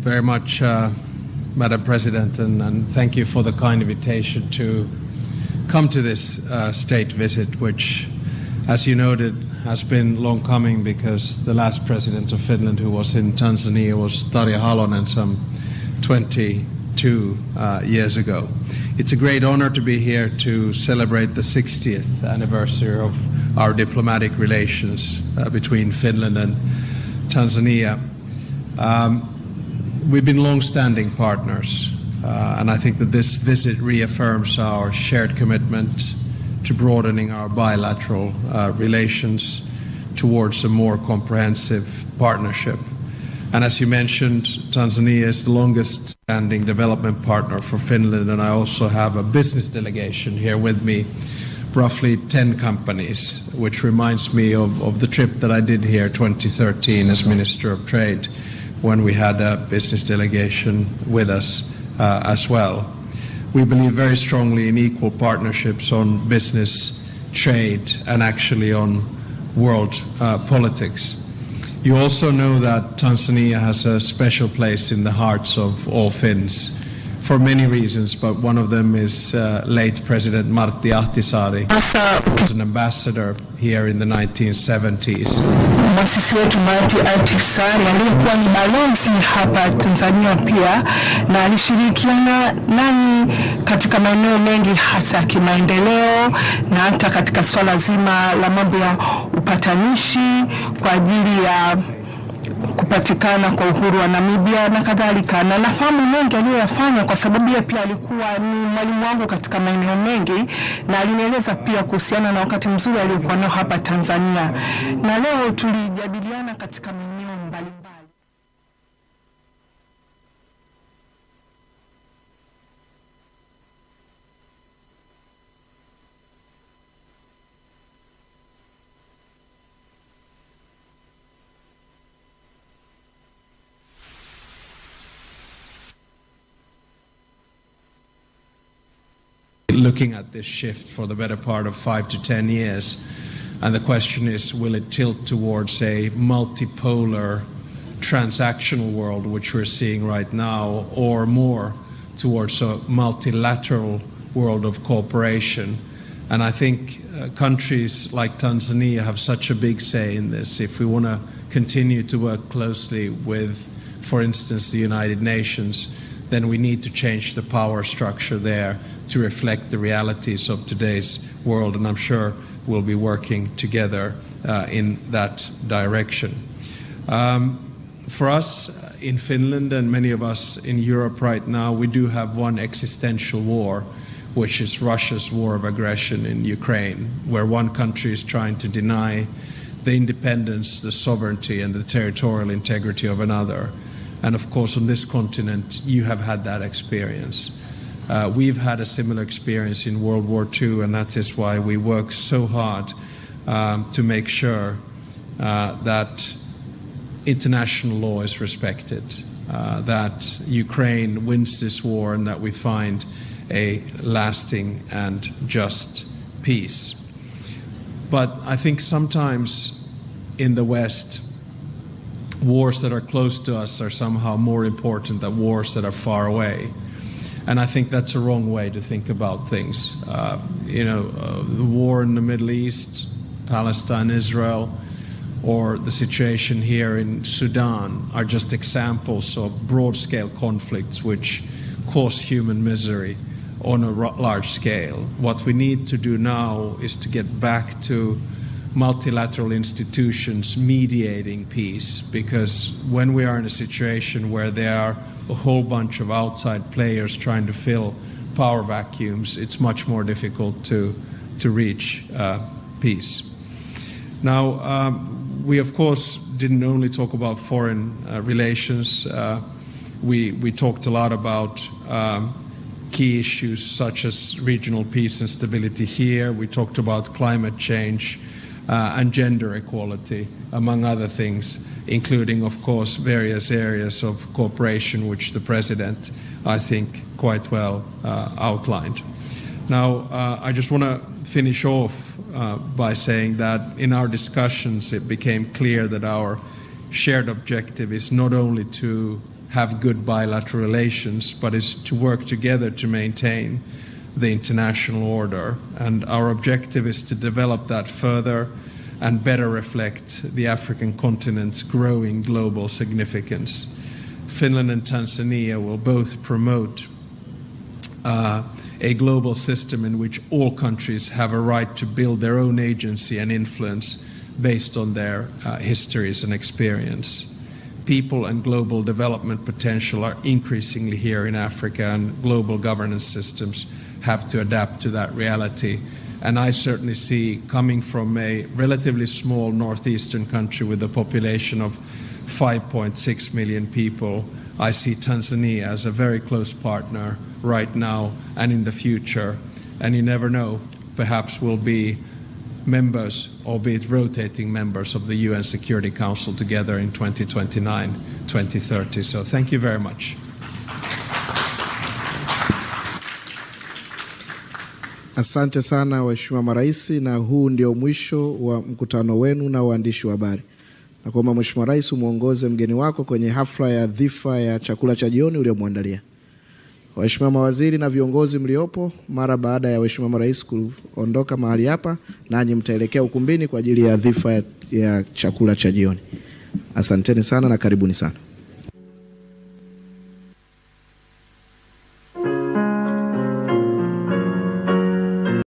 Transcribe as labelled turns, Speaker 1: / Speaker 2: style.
Speaker 1: very much, Madam President, and thank you for the kind invitation to come to this state visit, which, as you noted, has been long coming because the last president of Finland who was in Tanzania was Tarja Halonen some 22 years ago. It's a great honor to be here to celebrate the 60th anniversary of our diplomatic relations between Finland and Tanzania. We've been long-standing partners, and I think that this visit reaffirms our shared commitment to broadening our bilateral relations towards a more comprehensive partnership. And as you mentioned, Tanzania is the longest-standing development partner for Finland, and I also have a business delegation here with me, roughly 10 companies, which reminds me of the trip that I did here 2013 as Minister of Trade, when we had a business delegation with us as well. We believe very strongly in equal partnerships on business, trade, and actually on world politics. You also know that Tanzania has a special place in the hearts of all Finns for many reasons, but one of them is late President Martti Ahtisaari, who was an ambassador here in the 1970s.
Speaker 2: Mwasisi wetu Martti Ahtisaari alikuwa ni balozi hapa Tanzania pia, na alishirikiana nani katika maeneo mengi hasa kimaendeleo na hata katika swala zima la mambo ya upatanishi kwa ajili ya kupatikana kwa uhuru wa Namibia na kadhalika, na nafahamu mengi aliyoyafanya kwa sababu yeye pia alikuwa ni mwalimu wangu katika maeneo mengi, na alinieleza pia kuhusiana na wakati mzuri aliokuwa nao hapa Tanzania, na leo tulijadiliana katika maeneo mbalimbali.
Speaker 1: Looking at this shift for the better part of 5 to 10 years, and the question is, will it tilt towards a multipolar transactional world, which we're seeing right now, or more towards a multilateral world of cooperation? And I think countries like Tanzania have such a big say in this. If we want to continue to work closely with, for instance, the United Nations, then we need to change the power structure there to reflect the realities of today's world, and I'm sure we'll be working together in that direction. For us in Finland and many of us in Europe right now, we do have one existential war, which is Russia's war of aggression in Ukraine, where one country is trying to deny the independence, the sovereignty, and the territorial integrity of another. And of course, on this continent, you have had that experience. We've had a similar experience in World War II, and that is why we work so hard to make sure that international law is respected, that Ukraine wins this war, and that we find a lasting and just peace. But I think sometimes in the West, wars that are close to us are somehow more important than wars that are far away. And I think that's a wrong way to think about things. The war in the Middle East, Palestine, Israel, or the situation here in Sudan are just examples of broad-scale conflicts which cause human misery on a large scale. What we need to do now is to get back to multilateral institutions mediating peace, because when we are in a situation where there are a whole bunch of outside players trying to fill power vacuums, it's much more difficult to reach peace. Now, we of course didn't only talk about foreign relations. We talked a lot about key issues such as regional peace and stability here. We talked about climate change and gender equality, among other things, including, of course, various areas of cooperation which the President, I think, quite well outlined. Now, I just want to finish off by saying that in our discussions it became clear that our shared objective is not only to have good bilateral relations, but is to work together to maintain the international order. And our objective is to develop that further and better reflect the African continent's growing global significance. Finland and Tanzania will both promote a global system in which all countries have a right to build their own agency and influence based on their histories and experience. People and global development potential are increasingly here in Africa, and global governance systems have to adapt to that reality. And I certainly see, coming from a relatively small northeastern country with a population of 5.6 million people, I see Tanzania as a very close partner right now and in the future. And you never know, perhaps we'll be members, albeit rotating members, of the UN Security Council together in 2029, 2030. So thank you very much.
Speaker 3: Asante sana waheshimiwa marais, na huu ndio mwisho wa mkutano wenu na waandishi wa habari. Na kwamba Mheshimiwa Rais umuongoze mgeni wako kwenye hafla ya dhifa ya chakula cha jioni uliomwandalia. Waheshimiwa mawaziri na viongozi mliopo, mara baada ya waheshimiwa marais kuondoka mahali hapa, nanyi mtaelekea ukumbini kwa ajili ya dhifa ya chakula cha jioni. Asanteni sana na karibuni sana.